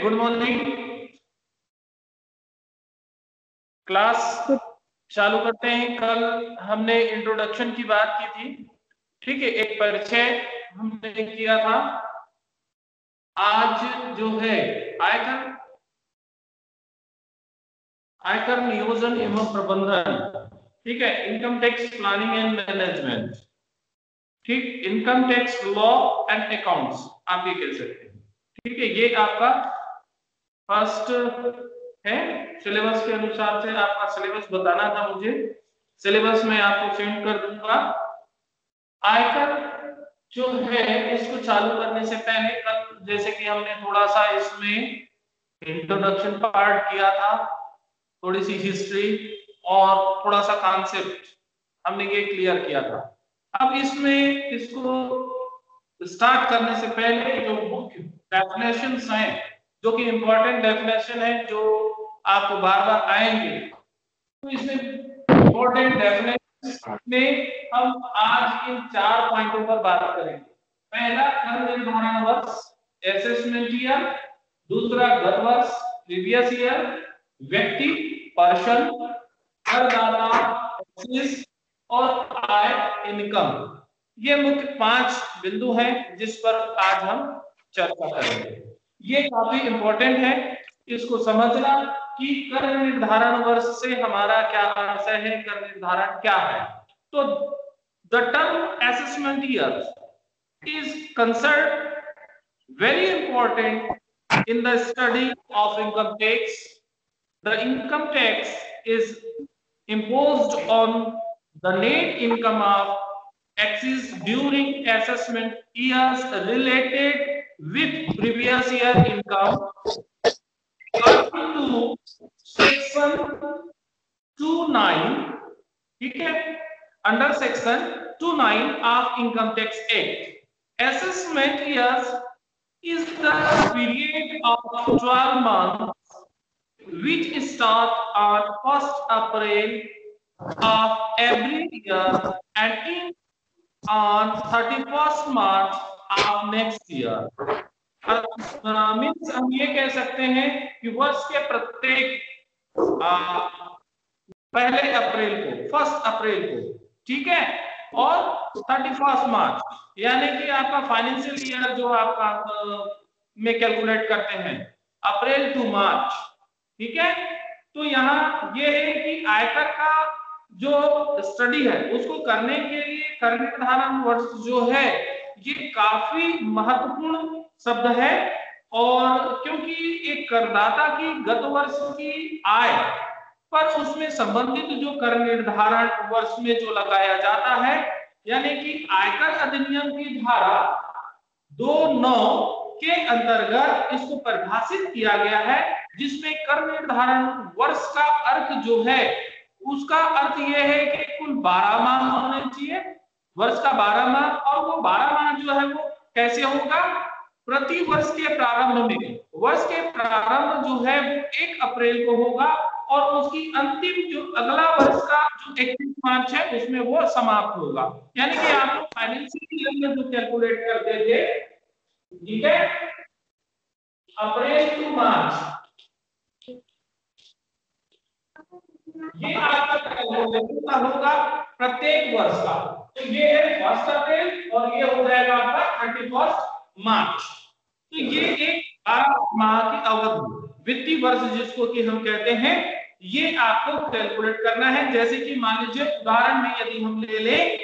Good morning. Class चालू करते हैं। कल हमने इंट्रोडक्शन की बात की थी, ठीक है, एक परिचय हमने किया था। आज जो है आयकर नियोजन एवं प्रबंधन, ठीक है, income tax planning and management, ठीक, income tax law and accounts आप ये कह सकते हैं, ठीक है। ये आपका फर्स्ट है। सिलेबस के अनुसार से आपका सिलेबस बताना था मुझे, सिलेबस में आपको सेंड कर दूंगा। आयकर जो है इसको चालू करने से पहले कल जैसे कि हमने थोड़ा सा इसमें इंट्रोडक्शन पार्ट किया था, थोड़ी सी हिस्ट्री और थोड़ा सा कॉन्सेप्ट हमने ये क्लियर किया था। अब इसमें इसको स्टार्ट करने से पहले जो मुख्य डेफिनेशंस हैं, जो कि इंपॉर्टेंट डेफिनेशन है, जो आपको बार बार आएंगे, तो इसमें इंपॉर्टेंट डेफिनेशन में हम आज इन 4 पॉइंटों पर बात करेंगे। पहला कर निर्धारण वर्ष, असेसमेंट ईयर। दूसरा कर वर्ष, प्रीवियस ईयर। व्यक्ति, पर्सन। करदाता, टैक्सेस। और आय, इनकम। ये मुख्य 5 बिंदु हैं जिस पर आज हम चर्चा करेंगे। ये काफी इंपॉर्टेंट है इसको समझना कि कर निर्धारण वर्ष से हमारा क्या अर्थ है, कर निर्धारण क्या है। तो the term assessment year is considered very important in the study of income tax. The income tax is imposed on the net income of taxes during assessment years related with previous year income according to section 29, ठीक है, under section 29 of income tax act. Assessment years is the period of 12 months which start on 1st April of every year and end on 31st March of next year. Means हम ये कह सकते हैं कि वर्ष के प्रत्येक पहले अप्रैल को, 1 अप्रैल को, ठीक है, और 31 मार्च, यानी कि आपका फाइनेंशियल ईयर जो आपका में कैलकुलेट करते हैं अप्रैल टू मार्च, ठीक है। तो यहाँ ये है कि आयकर का जो स्टडी है उसको करने के लिए कर निर्धारण वर्ष जो है ये काफी महत्वपूर्ण शब्द है। और क्योंकि एक करदाता की गत वर्ष की आय पर उसमें संबंधित जो कर निर्धारण वर्ष में जो लगाया जाता है, यानी कि आयकर अधिनियम की धारा 2(9) के अंतर्गत इसको परिभाषित किया गया है, जिसमें कर निर्धारण वर्ष का अर्थ जो है उसका अर्थ यह है कि कुल 12 माह होने चाहिए, वर्ष का 12 माह। और वो 12 माह जो है वो कैसे होगा, प्रति वर्ष के प्रारंभ में, वर्ष के प्रारंभ जो है वो 1 अप्रैल को होगा और उसकी अंतिम जो अगला वर्ष का जो 31 मार्च है उसमें वो समाप्त होगा। यानी कि आप लोग फाइनेंशियल ईयर में जो कैलकुलेट करते थे, ठीक है, अप्रैल टू मार्च, ये आपका कैलकुलेशन होगा प्रत्येक वर्ष का। तो ये है 1 अप्रैल और ये हो जाएगा आपका 31 मार्च। तो ये एक 12 माह की अवधि, वित्तीय वर्ष जिसको कि हम कहते हैं, ये आपको कैलकुलेट करना है। जैसे कि मान लीजिए उदाहरण में यदि हम ले लें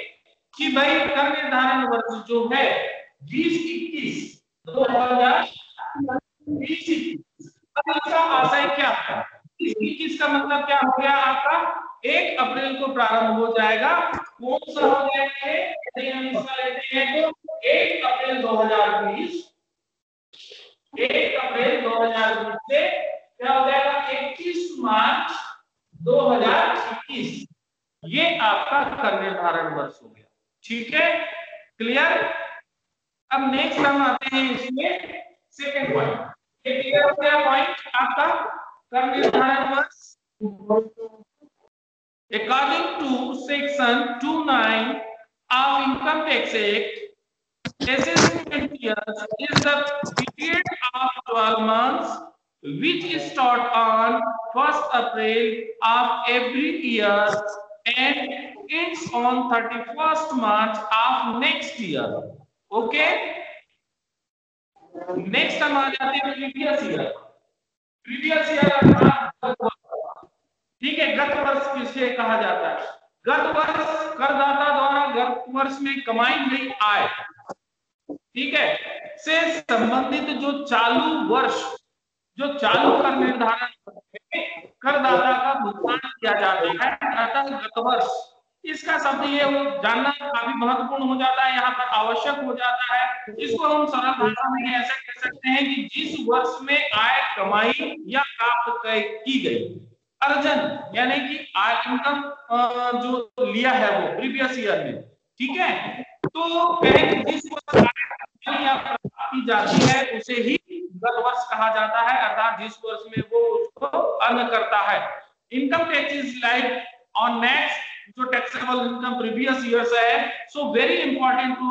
कि भाई कर निर्धारण वर्ष जो है 2021 अब इसका आशय क्या है, 2021 का मतलब क्या हो गया आपका 1 अप्रैल को प्रारंभ हो जाएगा। कौन सा हो जाएगा, यदि हम इसका लेते हैं तो 1 अप्रैल 2020, 1 अप्रैल 2020 से क्या हो जाएगा 31 मार्च 2021। ये आपका कर निर्धारण वर्ष हो गया, ठीक है, क्लियर। अब नेक्स्ट हम आते हैं इसमें सेकंड पॉइंट। ये क्लियर हो गया पॉइंट आपका कर निर्धारण वर्ष। According to section 29 of income tax act, assessment years is the period of 12 months which start on 1st April of every year and ends on 31st March of next year. Okay? Next हम आ जाते हैं previous year. Previous year ठीक है, गत वर्ष किसे कहा जाता है? गत वर्ष करदाता द्वारा गत वर्ष में कमाई गई आय, ठीक है, से संबंधित जो चालू वर्ष, जो चालू कर निर्धारण करदाता का भुगतान किया जाता है, अतः गत वर्ष। इसका शब्द ये वो जानना काफी महत्वपूर्ण हो जाता है, यहाँ पर आवश्यक हो जाता है। इसको हम सरल भाषा में ऐसे कह सकते हैं कि जिस वर्ष में आय कमाई या प्राप्त की गई, अर्जन यानी कि आय इनकम जो लिया है वो प्रीवियस ईयर में, ठीक है, तो कहेंगे जिस वर्ष आय या प्राप्त की जाती है उसे ही गत वर्ष कहा जाता है, अर्थात जिस वर्ष में वो उसको अर्न करता है। Income tax is like on next जो टैक्सेबल इनकम प्रीवियस ईयर्स है, so very important to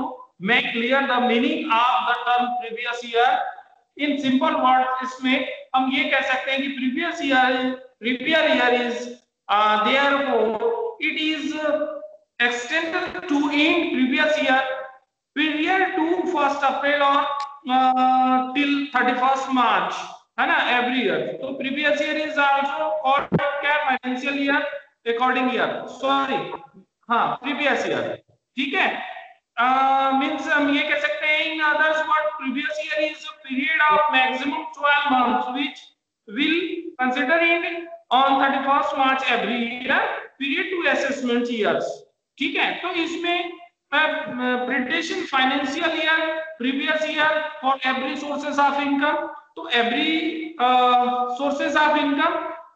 make clear the meaning of the term previous year. In simple words इसमें हम ये कह सकते हैं कि previous year is therefore it is extended to in previous year period to 1st April or till 31st March, है ना, every year। तो previous year is also called क्या, financial year, according year, sorry, हाँ previous year, ठीक है। Means हम ये कह सकते हैं in others what previous year is a period of maximum 12 months which will consider it on 31st March every year period to assessment years, ठीक है। तो इसमें prediction financial year, previous year for every sources of income, तो every sources of income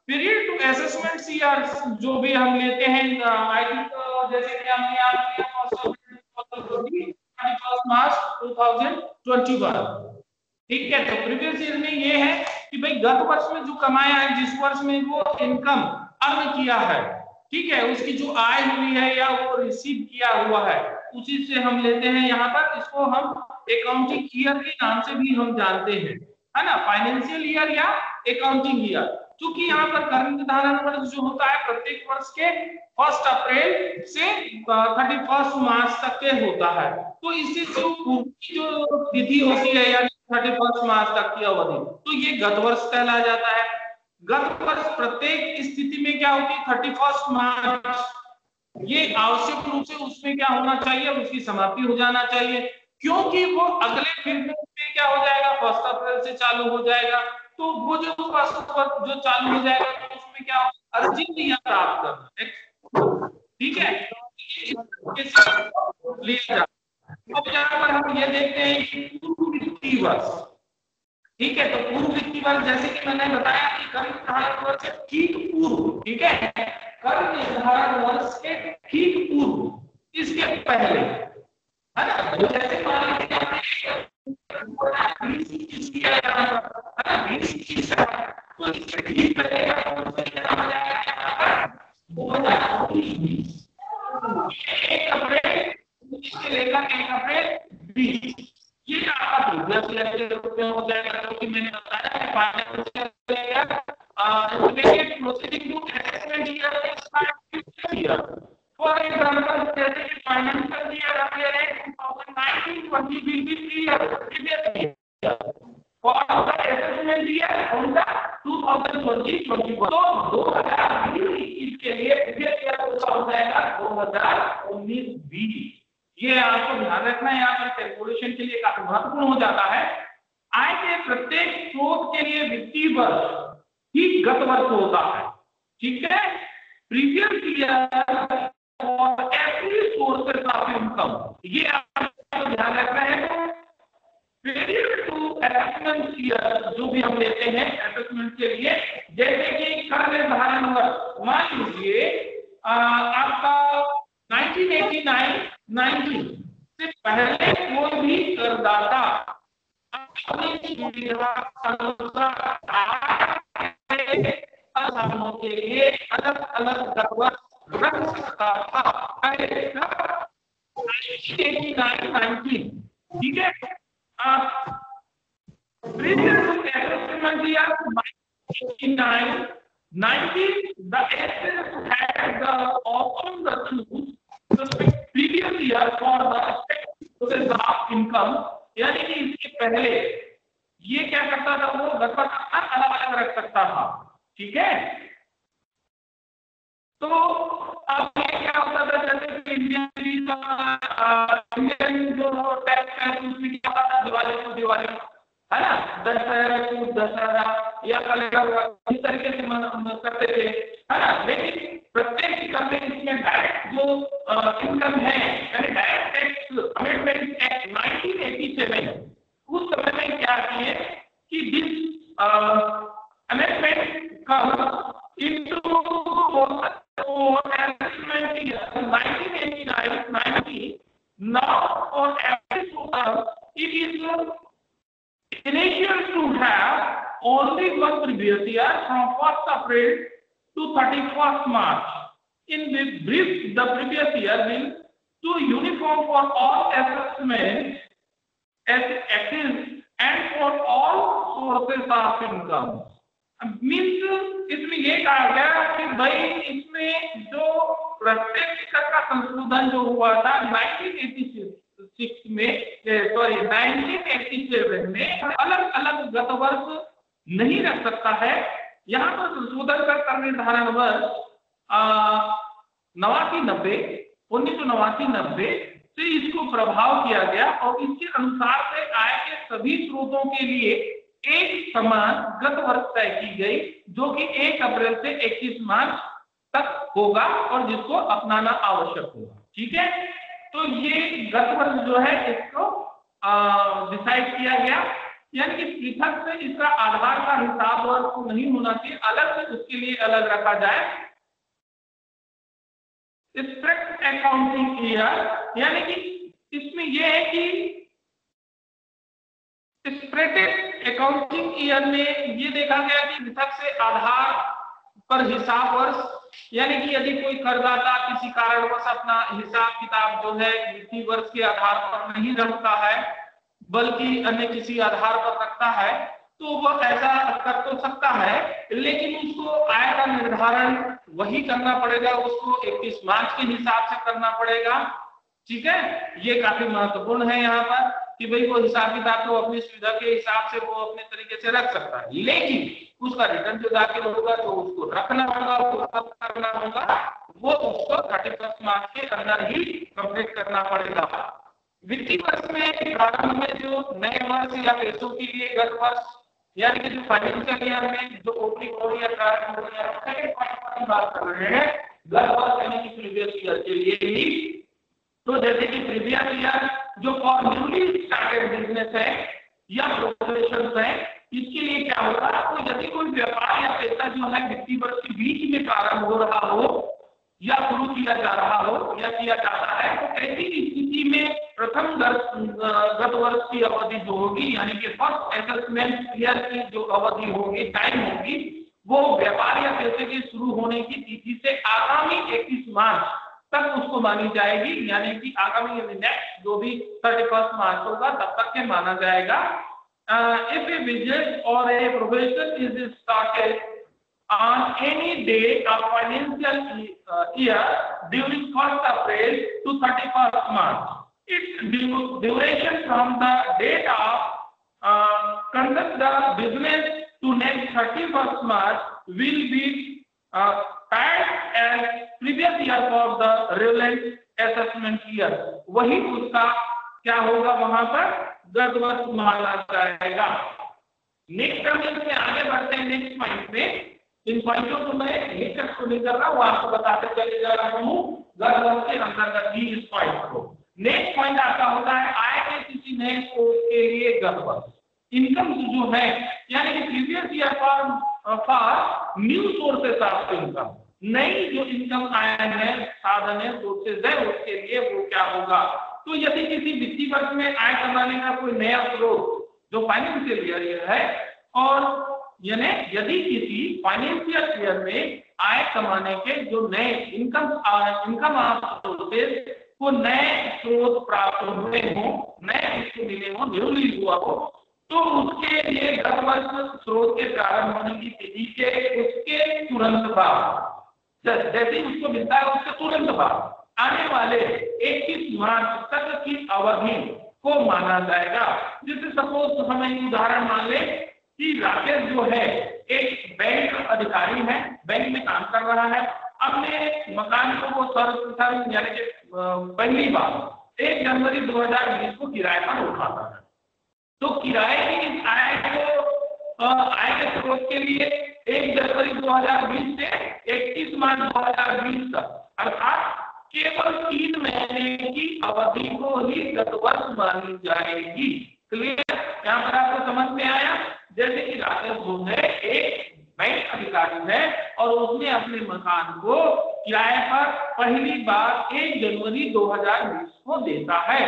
period to assessment years जो भी हम लेते हैं, आई थिंक जैसे कि हमने यहाँ लिया 31st मार्च 2021, ठीक है। तो प्रीवियस ईयर में ये है कि भाई गत वर्ष में जो कमाया है, जिस वर्ष में वो इनकम अर्न किया है, ठीक है, उसकी जो आय हुई है या वो रिसीव किया हुआ है, उसी से हम लेते हैं यहाँ पर। इसको हम अकाउंटिंग ईयर के नाम से भी हम जानते हैं, है ना, फाइनेंशियल ईयर या अकाउंटिंग ईयर। क्योंकि यहाँ पर कर निर्धारण वर्ष जो होता है प्रत्येक वर्ष के 1 अप्रैल से 31 मार्च तक के होता है, तो इससे जो जो तिथि होती है यानी 31 मार्च तक की अवधि, तो ये गत वर्ष कहला जाता है। गत वर्ष प्रत्येक स्थिति में क्या होती है, 31 मार्च, ये आवश्यक रूप से उसमें क्या होना चाहिए, उसकी समाप्ति हो जाना चाहिए, क्योंकि वो अगले फिर में क्या हो जाएगा, 1 अप्रैल से चालू हो जाएगा। तो वो जो 1 अप्रैल जो चालू हो जाएगा तो उसमें क्या अर्जित या प्राप्त करना, ठीक है, लिया जाता है। अब यहाँ पर हम ये देखते हैं कि पूर्व वित्तीय वर्ष, ठीक है, तो पूर्व वित्तीय वर्ष जैसे कि मैंने बताया कि कर निर्धारण वर्ष के ठीक पूर्व, ठीक है, कर निर्धारण वर्ष के ठीक पूर्व, इसके पहले, है ना, जैसे मान लीजिए तो इसके ठीक पहले इसके लेकर 1 अप्रैल 20, ये आपका प्रीवियस ईयर के रूप में हो जाएगा, क्योंकि मैंने बताया कि financial year related proceeding to assessment year. For example जैसे कि financial year April 2019-20 will be previous year for the assessment year on the 2020-21, तो 2020 के लिए प्रीवियस ईयर हो जाएगा 2019-20। ये आपको ध्यान रखना है, यहाँ पर कैलकुलेशन के लिए काफी महत्वपूर्ण हो जाता है। आय के प्रत्येक स्रोत के लिए वित्तीय वर्ष ही गत वर्ष होता है, ठीक है। प्रीवियस ईयर और एवरी सोर्सेस ऑफ इनकम, ये आपको ध्यान रखना है। पीरियड टू असेसमेंट ईयर जो भी हम लेते हैं असेसमेंट के लिए, जैसे कि कर निर्धारण वर्ष, मान लीजिए आपका 1989-90 से पहले कोई भी करदाता अपने अनुसार के लिए अलग अलग गत वर्ष रख सकता था। 1989-90, ठीक है, year 1989, 90, the assets had the option to choose the previous year for the sources of income, यानी कि इसके पहले ये क्या करता था, वो गड़बड़ अलग अलग रख सकता था, ठीक है। तो अब ये क्या होता था, जैसे कि इंडियन जो टैक्स है उसमें क्या होता था, दिवाली को दिवाली, है ना, दशहरा को दशहरा या कलेक्टर इस तरीके से करते थे, है ना। लेकिन प्रत्येक करने इसमें डायरेक्ट जो इनकम है, यानी डायरेक्ट टैक्स अमेंडमेंट एक्ट 1987, उस समय में क्या किए कि दिस अमेंडमेंट का into amendment year 1989-90, now on average it is initial to have only one previous year from 1st April to 31st March. In this brief, the previous year will to uniform for all assessments as active and for all sources of income. Means इसमें ये कहा गया कि भाई इसमें जो प्रत्यक्ष कर का संशोधन जो हुआ था 1986 में, सॉरी 1987 में, अलग अलग गत वर्ष नहीं रख सकता है। यहाँ पर संशोधन का निर्धारण वर्ष 1989-90 से इसको प्रभाव किया गया और इसके अनुसार से आय के सभी स्रोतों के लिए एक समान गत वर्ष तय की गई, जो कि 1 अप्रैल से 21 मार्च तक होगा और जिसको अपनाना आवश्यक होगा, ठीक है। तो ये गत वर्ष जो है इसको डिसाइड किया गया, यानी कि पृथक से इसका आधार का हिसाब वर्ष को नहीं होना चाहिए, अलग से उसके लिए अलग रखा जाए। स्ट्रिक्ट अकाउंटिंग ईयर, यानी कि इसमें यह है कि स्प्रेडेड अकाउंटिंग ईयर में ये देखा गया कि पृथक से आधार पर हिसाब वर्ष, यानी कि यदि कोई करदाता किसी कारणवश अपना हिसाब किताब जो है वित्तीय वर्ष के आधार पर नहीं रखता है बल्कि अन्य किसी आधार पर रखता है, तो वह ऐसा कर तो सकता है, लेकिन उसको आय का निर्धारण वही करना पड़ेगा, उसको 31 मार्च के हिसाब से करना पड़ेगा, ठीक है। ये काफी महत्वपूर्ण है यहाँ पर कि भाई वो हिसाब किताब तो अपनी सुविधा के हिसाब से वो अपने तरीके से रख सकता है, लेकिन उसका रिटर्न जो दाखिल होगा तो उसको रखना होगा, वो कब करना होगा, वो उसको 31 मार्च के अंदर ही कंप्लीट करना पड़ेगा। वित्तीय वर्ष में प्रारंभ में जो नए वर्ष या पैसों के लिए गत वर्ष, यानी कि जो फाइनेंशियल ईयर में जो ओपनिंग हो या प्रारंभ हो या सेकंड पॉइंट की बात कर रहे हैं, गत वर्ष यानी कि प्रीवियस ईयर के लिए ही। तो जैसे कि प्रीवियस ईयर जो फॉर न्यूली स्टार्टेड बिजनेस है या प्रोफेशंस है, इसके लिए क्या होगा, तो यदि कोई व्यापार या पैसा जो है वित्तीय वर्ष के बीच में प्रारंभ हो रहा हो या शुरू किया जा रहा हो या किया जाता है, तो ऐसी स्थिति में प्रथम गत वर्ष की अवधि जो होगी, यानी कि फर्स्ट असेसमेंट ईयर की जो अवधि होगी, टाइम होगी, वो व्यापार या पैसे के शुरू होने की तिथि से आगामी 21 मार्च तक उसको मानी जाएगी, यानी कि आगामी नेक्स्ट जो भी 31 मार्च होगा तब तक के माना जाएगा। If a business or a profession is started on any day of financial year during 1st April to 31st March, its duration from the date of conduct the business to next 31st March will be tagged as previous year for the relevant assessment year। वही उसका क्या होगा, वहां पर गत वर्ष माना जाएगा। नेक्स्ट टर्म से आगे बढ़ते हैं नेक्स्ट पॉइंट में। इन पॉइंटों को मैं एक को नहीं कर रहा हूँ, आपको बताते चले जा रहा हूँ गत वर्ष के अंतर्गत ही इस पॉइंट को। नेक्स्ट पॉइंट आपका होता है आय के किसी नए स्रोत के लिए गत वर्ष। इनकम जो है, यानी कि previous year for new sources of income, नई जो इनकम आय है, साधन है, सोर्सेज है, उसके लिए वो क्या होगा। तो यदि किसी वित्तीय वर्ष में आय कमाने का कोई नया स्रोत जो फाइनेंशियल ईयर है, और यानी यदि किसी फाइनेंशियल ईयर में आय कमाने के जो नए इनकम सोर्सेज को नए स्रोत प्राप्त हुए हो, नए इसको मिले हो, न्यूली हुआ हो, तो उसके लिए गत वर्ष स्रोत के प्रारंभ होने की तिथि के उसके तुरंत बाद, जैसे ही उसको मिलता है उसके तुरंत बाद आने वाले 21 मार्च तक की अवधि को माना जाएगा। जैसे सपोज हम एक उदाहरण मान ले कि राकेश जो है एक बैंक अधिकारी है, बैंक में काम कर रहा है, अपने मकान को वो सर्वप्रथम यानी कि पहली बार 1 जनवरी 2020 को किराए पर उठाता है। तो किराए की इस आय को आय के स्रोत के लिए 1 जनवरी 2020 से 31 मार्च 2020 तक अर्थात केवल 3 महीने की अवधि को ही गत वर्ष मानी जाएगी। क्लियर? यहाँ पर आपको समझ में आया? जैसे कि राकेश जो है एक बैंक अधिकारी है और उसने अपने मकान को किराए पर पहली बार 1 जनवरी 2020 को देता है,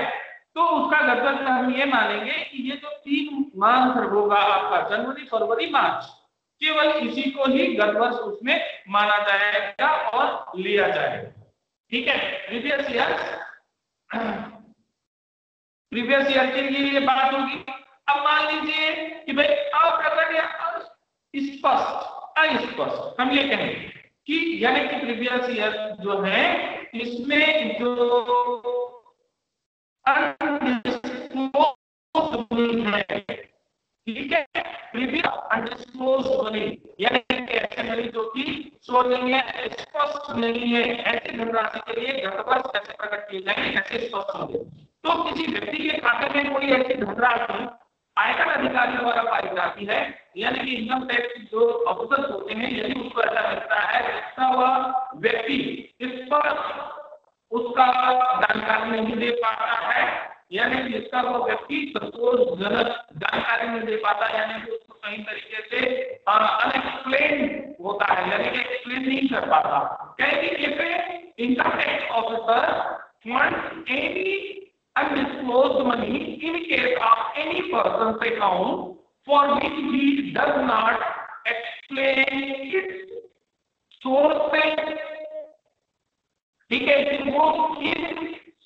तो उसका गत वर्ष हम ये मानेंगे कि ये जो 3 माह होगा आपका जनवरी फरवरी मार्च, केवल इसी को ही गत वर्ष उसमें माना जाएगा और लिया जाएगा। ठीक है, प्रीवियस ईयर के लिए ये बात होगी। अब मान लीजिए कि भाई अप्रकट या अस्पष्ट हम ये कहेंगे कि यानी कि प्रीवियस ईयर जो है इसमें जो ठीक है, प्रीवियस अनडिस्क्लोज्ड मनी यानी कि ऐसे मनी जो कि शो नहीं है, स्पष्ट नहीं है, ऐसे धनराशि के लिए गत वर्ष कैसे प्रकट किए जाएंगे, ऐसे स्पष्ट होंगे। तो किसी व्यक्ति के खाते में कोई ऐसी धनराशि आयकर अधिकारी द्वारा पाई जाती है, यानी कि इनकम टैक्स जो ऑफिसर्स होते हैं, यदि उसको ऐसा लगता है जिसका वह व्यक्ति इस पर उसका जानकारी नहीं दे पाता है, यानी कि इसका वो व्यक्ति संतोषजनक जानकारी नहीं दे पाता, यानी कि उसको सही तरीके से अनएक्सप्लेन होता है, यानी कि एक्सप्लेन नहीं कर पाता। कैसे income tax officer wants any undisclosed money in case of any person's account for which he does not explain its sources। ठीक है, वो किस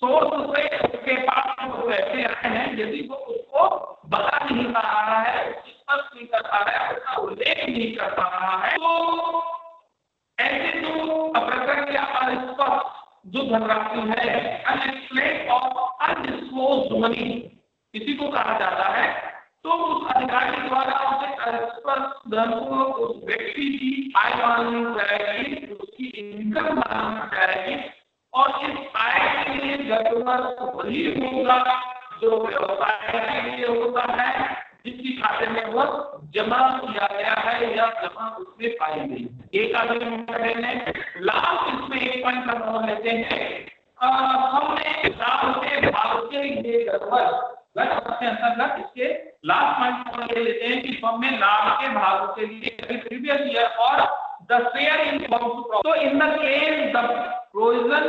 सोर्स से उसके पास वो पैसे आए हैं, यदि वो उसको बता नहीं पा रहा है, स्पष्ट नहीं कर पा रहा है, उसका उल्लेख नहीं कर पा रहा है, तो ऐसे जो अप्रकट या अस्पष्ट जो धनराशि है, अनएक्सप्लेन्ड और अनडिस्क्लोज्ड मनी, इसी को कहा जाता है। तो उस अधिकारी द्वारा उसे अस्पष्ट धन को उस व्यक्ति की आय मानी जाएगी, उसकी इनकम मानी जाएगी, और इस आय के लिए गत वर्ष वही होगा जो व्यवसाय के लिए होता है, जिसकी खाते में वो जमा किया गया है या जमा उसमें पाई गई है। एक आदमी लाभ इसमें एक पॉइंट हम लेते हैं, हमने लाभ के भाग के लिए गत वर्ष के अंतर्गत इसके लास्ट पॉइंट ले लेते हैं कि फर्म में लाभ के भाग के लिए प्रीवियस ईयर और the share in firm to so in the case the provision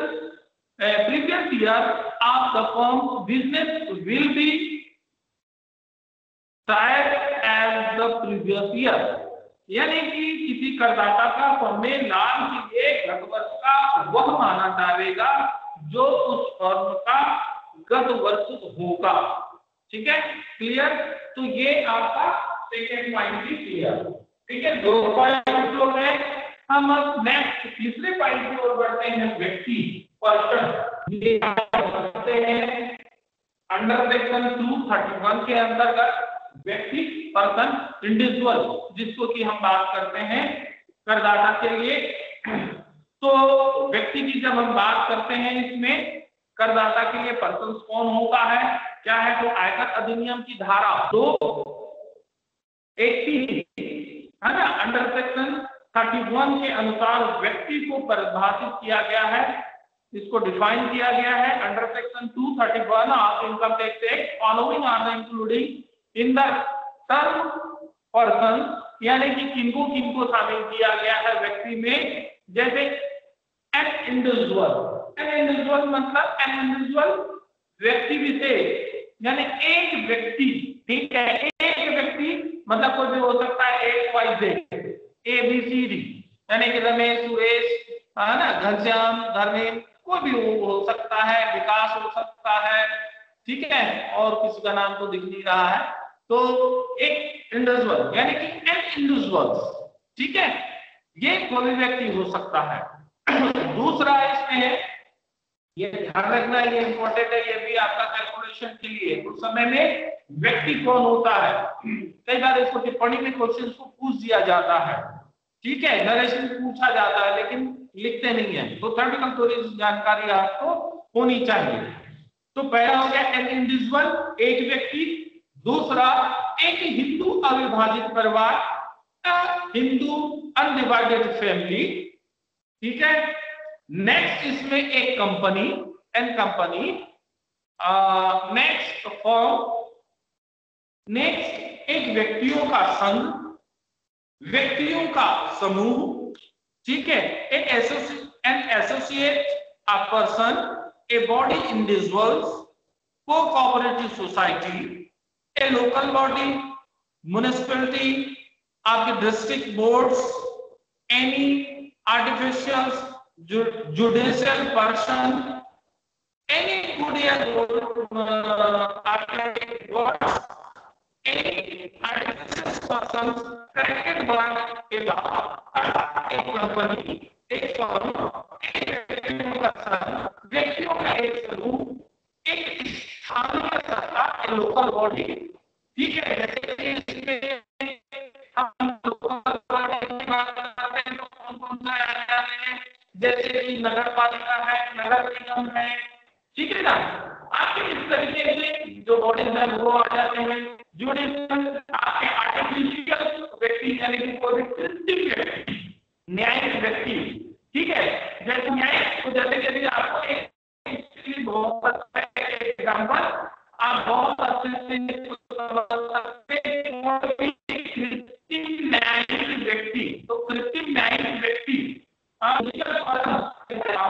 previous year of the firm's business will be tracked as the previous year, यानी कि किसी करदाता का फर्म में लाभ के लिए गत वर्ष का वह माना जाएगा जो उस फर्म का गत वर्ष होगा। ठीक है, क्लियर? तो ये आपका सेकेंड पॉइंट भी क्लियर। ठीक है, 2 पॉइंट हो गए। हम अब नेक्स्ट तीसरे पॉइंट की ओर बढ़ते हैं, व्यक्ति पर्सन। ये बढ़ते हैं अंडर सेक्शन 231 के अंतर्गत व्यक्ति पर्सन इंडिविजुअल, जिसको कि हम बात करते हैं करदाता के लिए। तो व्यक्ति की जब हम बात करते हैं इसमें करदाता के लिए पर्सन कौन होता है, क्या है, तो आयकर अधिनियम की धारा 280 है ना, अंडर सेक्शन 31 के अनुसार व्यक्ति को परिभाषित किया गया है, इसको डिफाइन किया गया है under section 231 of income tax act. Following are including in the term person, यानी कि किनको शामिल किया गया है व्यक्ति में, जैसे एन इंडिविजुअल मतलब एन इंडिविजुअल व्यक्ति विशेष, यानी एक व्यक्ति। ठीक है, एक व्यक्ति मतलब कोई भी हो सकता है, XYZ ABCD, यानी कि रमेश, सुरेश, है ना, घनश्याम, धर्मेंद्र, कोई भी हो सकता है, विकास हो सकता है। ठीक है, और किसी का नाम तो दिख नहीं रहा है, तो एक इंडिविजुअल यानी कि एन इंडिविजुअल्स, ठीक है, ये कोई भी व्यक्ति हो सकता है। दूसरा इसमें ये ध्यान रखना, ये इंपॉर्टेंट है, ये भी आपका कैलकुलेशन के लिए उस समय में व्यक्ति कौन होता है। कई बार इसको टिप्पणी में क्वेश्चन को पूछ दिया जाता है, ठीक है, नरेशन पूछा जाता है लेकिन लिखते नहीं है, तो थ्योरेटिकल थोड़ी जानकारी आपको होनी चाहिए। तो पहला हो गया एन इंडिविजुअल, एक व्यक्ति। दूसरा एक हिंदू अविभाजित परिवार, हिंदू अनडिवाइडेड फैमिली, ठीक है। नेक्स्ट इसमें एक company, an company. Next form, next एक व्यक्तियों का संघ, व्यक्तियों का समूह, ठीक है। An associate, a person, a body, individuals, cooperative society, a local body, municipality, आपके district boards, any artificial judicial person, any good any artificial person corrected by a law, a company, a firm, व्यक्तियों का एक समूह, एक स्थानीय सत्ता, local body, ठीक है। जैसे इसमें हम लोकल बॉडी की बात करते हैं तो कौन-कौन सा आ जाते हैं, जैसे कि नगर पालिका है, नगर निगम है, ठीक है ना। आपके इस तरीके से जो बॉडीज है वो आ जाते हैं। जुडिशियल आपके आर्टिफिशियल व्यक्ति यानी कि कोई कृत्रिम व्यक्ति, न्यायिक व्यक्ति, ठीक है। जैसे न्यायिक तो जैसे यदि आपको एक बहुत अच्छा एग्जांपल आप बहुत अच्छे से कृत्रिम न्यायिक व्यक्ति, तो कृत्रिम न्यायिक व्यक्ति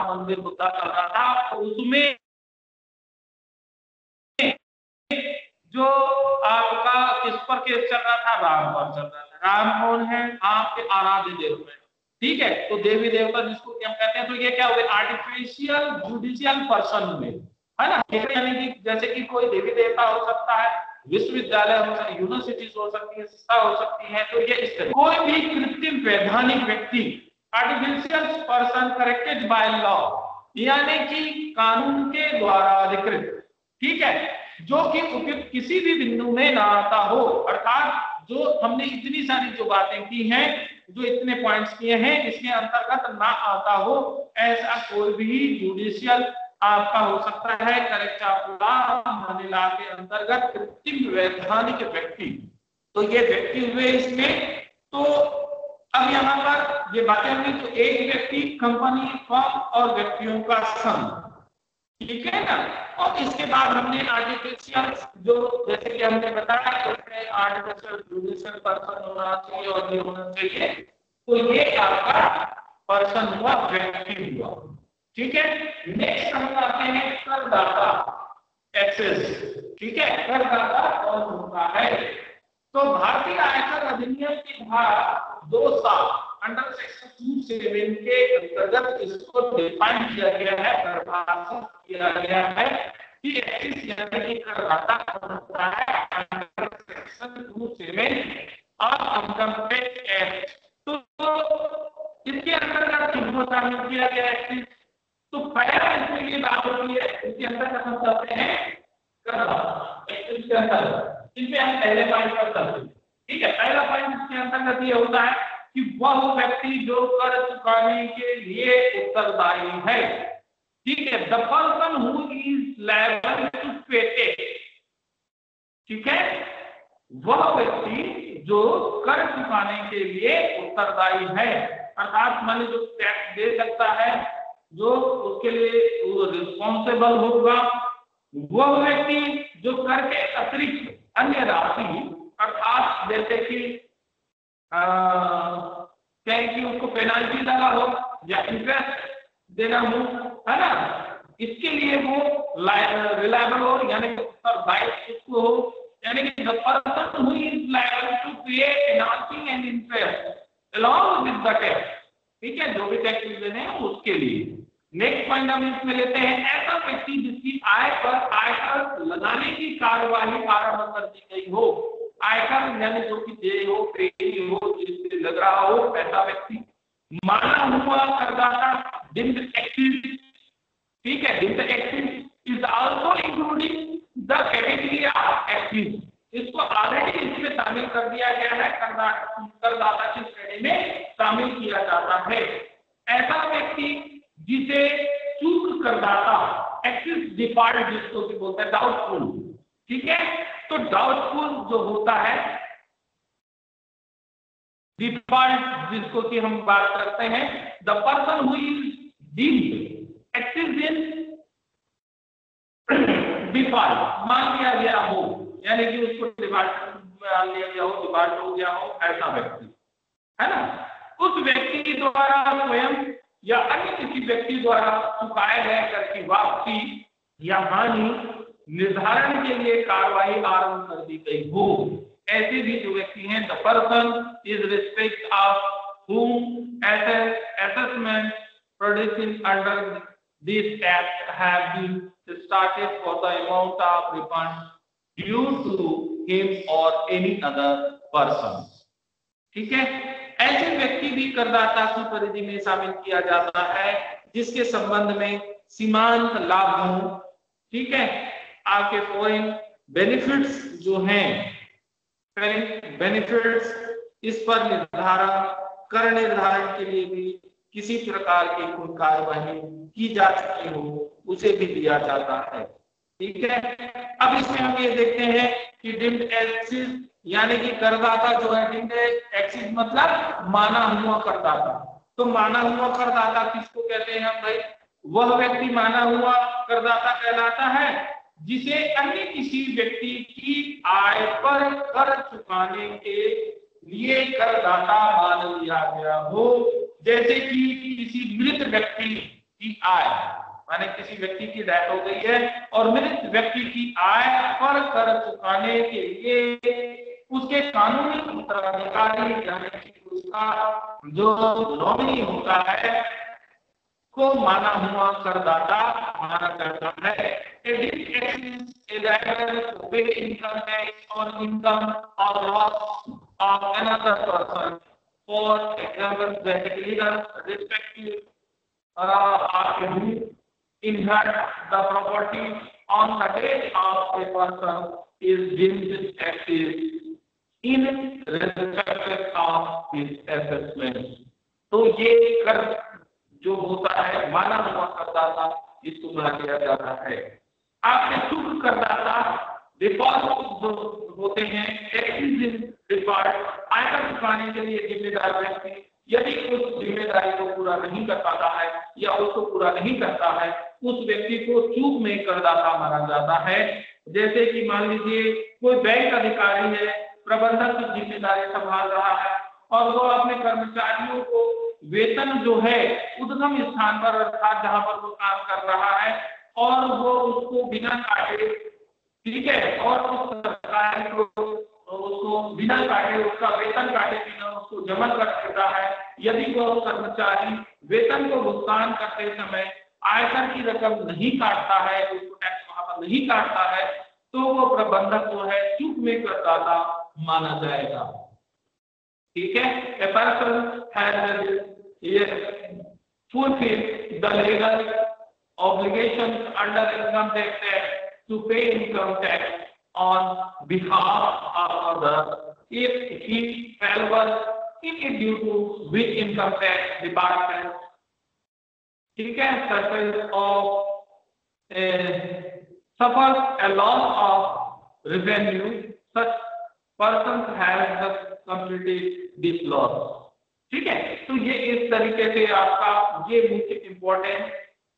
मंदिर बुद्धा चल रहा था, उसमें जो आपका किस पर केस चल रहा था, राम पर चल रहा था। राम कौन है, आपके आराध्य देव है, ठीक है। तो देवी देवता जिसको हम कहते हैं, तो ये क्या हुए, आर्टिफिशियल जुडिशियल पर्सन में, है ना। यानी कि जैसे कि कोई देवी देवता हो सकता है, विश्वविद्यालय हो सकता है, यूनिवर्सिटीज हो सकती है, संस्था हो सकती है, तो ये इस तरह कोई भी कृत्रिम वैधानिक व्यक्ति, artificial person corrected by law, यानी कि कानून के द्वारा अधिकृत, ठीक है, जो कि उपयुक्त किसी भी बिंदु में ना आता हो। अर्थात जो हमने इतनी सारी जो बातें की हैं, जो इतने पॉइंट्स किए हैं, इसके अंतर्गत ना आता हो, ऐसा कोई भी जुडिशियल आपका हो सकता है करेक्ट मामला के अंतर्गत कृत्रिम वैधानिक व्यक्ति, तो ये व्यक्ति हुए इसमें। तो अब यहाँ पर ये बातें हुई, तो एक व्यक्ति, कंपनी, फर्म और व्यक्तियों का संघ, ठीक है ना। और इसके बाद हमने आर्टिफिशियल, जो जैसे कि हमने बताया, उसमें आर्टिफिशियल जुडिशियल पर्सन होना चाहिए और ये होना चाहिए, तो ये आपका पर्सन हुआ, व्यक्ति हुआ, ठीक है। नेक्स्ट हम आते हैं करदाता, टैक्सेस, ठीक है। करदाता कौन होता है, तो भारतीय आयकर अधिनियम की धारा 2 अंडर सेक्शन 27 के अंतर्गत इसको डिफाइन किया गया है, परिभाषित किया गया है कि एक्सिस यानी कि करदाता कौन होता है under section 27 of income tax act. तो इसके अंतर्गत किसको शामिल किया गया एक्सिस, तो पहला इसमें ये बात होती है, इसके अंतर्गत हम करते हैं करदाता एक्सिस के अंतर्गत, इसमें हम पहले पॉइंट पर करते हैं, ठीक है। पहला पॉइंट इसके अंतर्गत ये होता है कि वह व्यक्ति जो कर चुकाने के लिए उत्तरदायी है, ठीक है। The person who is liable to pay tax, ठीक है, वह व्यक्ति जो कर चुकाने के लिए उत्तरदायी है, अर्थात मान जो टैक्स दे सकता है, जो उसके लिए रिस्पॉन्सिबल होगा, वह व्यक्ति जो कर के अतिरिक्त अन्य राशि, अर्थात जैसे कि कि उसको पेनाल्टी लगा हो या इंटरेस्ट देना हो, है ना, इसके लिए वो रिलायबल हो, यानी कि उत्तरदायी उसको हो, यानी कि the person who is liable to pay penalty and interest along with the tax, ठीक है, जो भी टैक्स देने हैं उसके लिए। नेक्स्ट पॉइंट हम इसमें लेते हैं, ऐसा व्यक्ति जिसकी आय पर आयकर लगाने की कार्यवाही आरंभ कर दी गई हो, आयकर यानी जो कि देय हो, पेटी हो, जिससे लग रहा हो ऐसा व्यक्ति। माना हुआ करदाता डीम्ड एक्टिव, ठीक है, deemed active is also including the category of active, इसको ऑलरेडी इसमें शामिल कर दिया गया है, करदाता की श्रेणी में शामिल किया जाता है। ऐसा व्यक्ति जिसे चूक करदाता एक्टिव डिफॉल्ट जिसको भी बोलते हैं डाउटफुल, ठीक है। तो डाउटफुल जो होता है, डिफॉल्ट जिसको कि हम बात करते हैं, the person who is deemed active in default मान लिया गया हो, यानी कि उसको डिफॉल्ट मान लिया गया हो, डिफॉल्ट हो गया हो, ऐसा व्यक्ति है ना, उस व्यक्ति के द्वारा स्वयं या अन्य किसी व्यक्ति द्वारा चुकाए गए कर की वापसी या हानि निर्धारण के लिए कार्रवाई आरंभ कर दी गई हो, ऐसे भी जो व्यक्ति हैं, the person is respect of whom assessment producing under this act have been started for the amount of refund due to him or any other person, ठीक है। ऐसे व्यक्ति भी करदाता की परिधि में शामिल किया जाता है जिसके संबंध में सीमांत लाभ हो, ठीक है। आपके फॉरेन बेनिफिट्स जो हैं, बेनिफिट्स, इस पर कर निर्धारण के लिए भी किसी प्रकार की कोई कार्यवाही की जा सकती हो, उसे भी दिया जाता है, ठीक है। अब इसमें हम ये देखते हैं कि डीम्ड एक्सिस यानी कि करदाता जो है, डीम्ड एक्सिस मतलब माना हुआ करदाता। तो माना हुआ करदाता किसको कहते हैं हम भाई? वह व्यक्ति माना हुआ करदाता कहलाता है जिसे अन्य किसी व्यक्ति की आय पर कर चुकाने के लिए करदाता मान लिया गया हो, जैसे कि किसी मृत व्यक्ति की आय, माने किसी व्यक्ति की डेथ हो गई है और मृत व्यक्ति की आय पर कर चुकाने के लिए उसके कानूनी उत्तराधिकारी यानी कि उसका जो नॉमिनी होता है को माना हुआ करदाता माना जाता है। income tax on income or loss of another person, for example, that legal respective who inherit the property on the death of a person is deemed active in respect of his assessment। तो ये कर जो होता है माना हुआ करदाता, इसको माना किया जाता है। आपने चूक करदाता डिफॉल्ट जो होते हैं, डिफॉल्ट आयकर चुकाने के लिए जिम्मेदार व्यक्ति यदि उस जिम्मेदारी को पूरा नहीं कर पाता है या उसको पूरा नहीं करता है, उस व्यक्ति को चूक में करदाता माना जाता है। जैसे कि मान लीजिए कोई बैंक अधिकारी है, प्रबंधक की जिम्मेदारी संभाल रहा है और वो अपने कर्मचारियों को वेतन जो है उद्गम स्थान पर अर्थात जहां पर वो काम कर रहा है और वो उसको बिना काटे, ठीक है, और उस सरकार को उसको बिना काटे उसका वेतन काटे बिना उसको जमा कर देता है। यदि वो कर्मचारी वेतन को भुगतान करते समय आयकर की रकम नहीं काटता है, उसको टैक्स वहां पर नहीं काटता है, तो वो प्रबंधक जो है चूक में करदाता माना जाएगा, ठीक है। A person has fulfilled the legal obligations under income tax act to pay income tax on behalf of others if he favors in due to which income tax department, ठीक है, suffers a loss of revenue, such person has the completed this loss, ठीक है। तो ये इस तरीके से आपका ये मुख्य इंपॉर्टेंट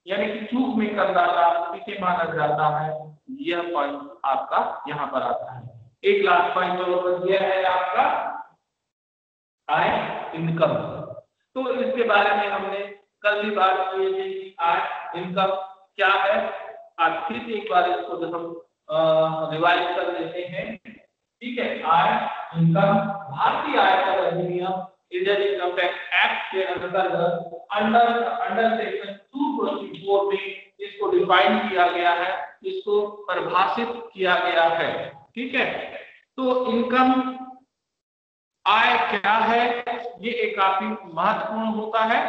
यानी कि चूक में करदाता किसे माना जाता है, यह पॉइंट आपका यहाँ पर आता है। एक लास्ट पॉइंट और यह है आपका आय इनकम। तो इसके बारे में हमने कल भी बात की है कि आय इनकम क्या है। आज फिर एक बार इसको जब हम रिवाइज कर लेते हैं, ठीक है। आय इनकम भारतीय आयकर अधिनियम इंडियन इनकम टैक्स एक्ट के अंतर्गत अंडर सेक्शन 224 में इसको डिफाइन किया गया है, इसको परिभाषित किया गया है, ठीक है। तो इनकम आय क्या है, ये एक काफी महत्वपूर्ण होता है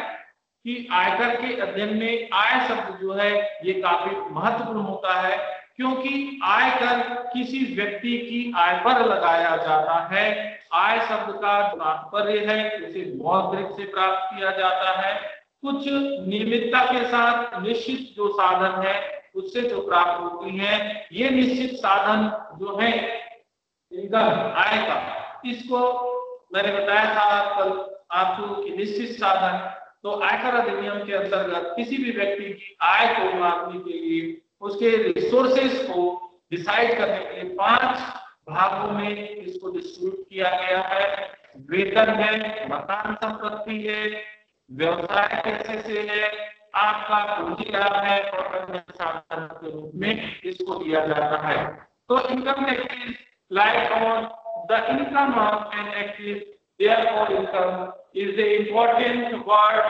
कि आयकर के अध्ययन में आय शब्द जो है ये काफी महत्वपूर्ण होता है, क्योंकि आयकर किसी व्यक्ति की आय पर लगाया जाता है। आय शब्द का तात्पर्य है उसे मौद्रिक से प्राप्त किया जाता है, कुछ नियमितता के साथ निश्चित जो साधन है उससे जो प्राप्त होती है। ये निश्चित साधन जो है इनकम आय का, इसको मैंने बताया था कल आपको कि निश्चित साधन, तो आयकर अधिनियम के अंतर्गत किसी भी व्यक्ति की आय को मापने के लिए उसके रिसोर्सेस को डिसाइड करने के लिए 5 भागों में इसको डिस्ट्रीब्यूट किया गया है। वेतन है, मकान संपत्ति है, व्यवसाय कैसे से है, आपका पूंजी लाभ है और अन्य साधन के रूप में इसको दिया जाता है। तो income tax like on the income of an active, therefore income is the important word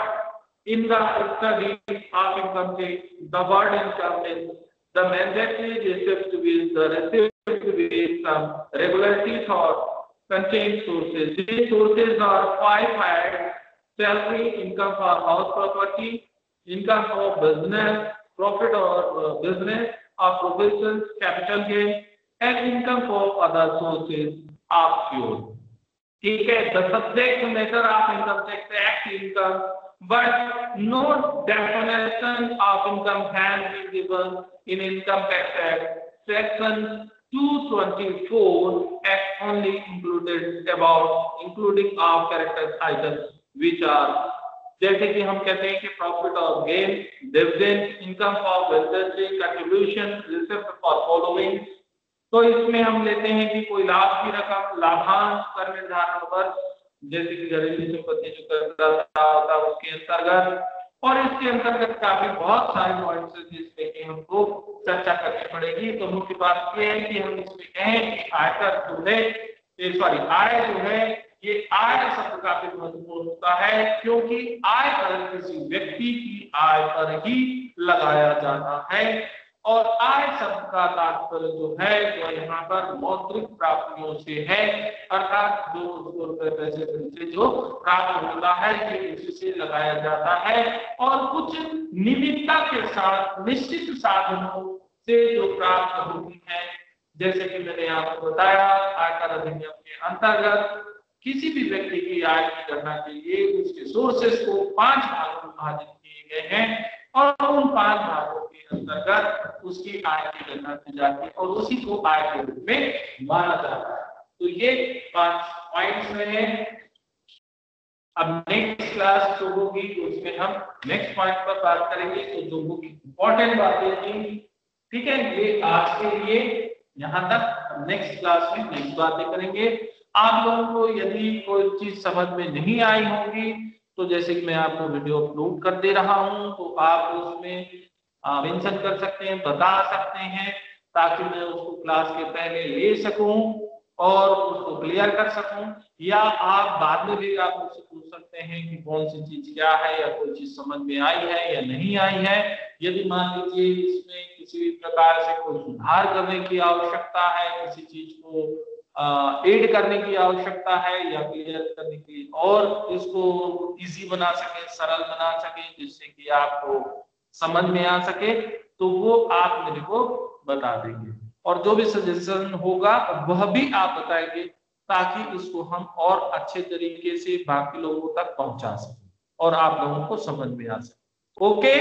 in the study of income tax. The word income is the mandatory receipt with the receipt with some regularity for contained sources. These sources are 5 facts: salary, income for house property, income for business, profit or business or professions, capital gain, and income for other sources of fuel. ठीक है, the subject matter of income tax act income, but no definition of income can be given in income tax act. Section 224 act only included about including of character items which are, जैसे कि हम कहते हैं कि profit और gain, dividend, income for wealth, contribution, receipt for following. तो इसमें हम लेते हैं कि कोई लाभ की रकम, लाभांश कर निर्धारण वर्ष, जैसे कि घरेलू संपत्ति जो करता होता है उसके अंतर्गत, और इसके अंतर्गत काफी बहुत सारे पॉइंट्स हैं जिसपे कि हमको चर्चा करनी पड़ेगी। तो मुख्य बात ये है कि हम इसमें कहें कि आयकर जो है, आय जो है, ये आय शब्द काफी महत्वपूर्ण होता है, क्योंकि आय कर किसी व्यक्ति की आय पर ही लगाया जाता है। और आय शब्द का तात्पर्य जो है वो यहाँ पर मौद्रिक प्राप्तियों से है, अर्थात जो उसको रुपए पैसे से जो प्राप्त होता है ये इससे लगाया जाता है, और कुछ निमित्ता के साथ निश्चित साधनों से जो प्राप्त होती है। जैसे कि मैंने आपको बताया, आयकर अधिनियम के अंतर्गत किसी भी व्यक्ति की आय की गणना के लिए उसके सोर्सेस को 5 भागों में विभाजित किए गए हैं, और उन 5 भागों के अंतर्गत उसकी आय की गणना की जाती है और उसी को आय के रूप में माना जाता है। तो ये 5 पॉइंट्स में अब नेक्स्ट क्लास जो होगी उसमें हम नेक्स्ट पॉइंट पर बात करेंगे। तो जो बुक इंपॉर्टेंट बातें थी, ठीक है, ये आज के लिए यहाँ तक। नेक्स्ट क्लास में नेक्स्ट बातें करेंगे। आप लोगों को यदि कोई चीज समझ में नहीं आई होगी तो जैसे कि मैं आपको वीडियो अपलोड कर दे रहा हूं, तो आप उसमें मेंशन कर सकते हैं, बता सकते हैं, ताकि मैं उसको क्लास के पहले ले सकूं और उसको क्लियर कर सकूं। या आप बाद में भी आप मुझसे पूछ सकते हैं कि कौन सी चीज क्या है, या कोई चीज समझ में आई है या नहीं आई है। यदि मान लीजिए इसमें किसी भी प्रकार से कोई सुधार करने की आवश्यकता है, किसी चीज को ऐड करने की आवश्यकता है या क्लियर करने की, और इसको इजी बना सके, सरल बना सके, जिससे कि आपको समझ में आ सके, तो वो आप मेरे को बता देंगे। और जो भी सजेशन होगा वह भी आप बताएंगे, ताकि इसको हम और अच्छे तरीके से बाकी लोगों तक पहुंचा सकें और आप लोगों को समझ में आ सके। ओके।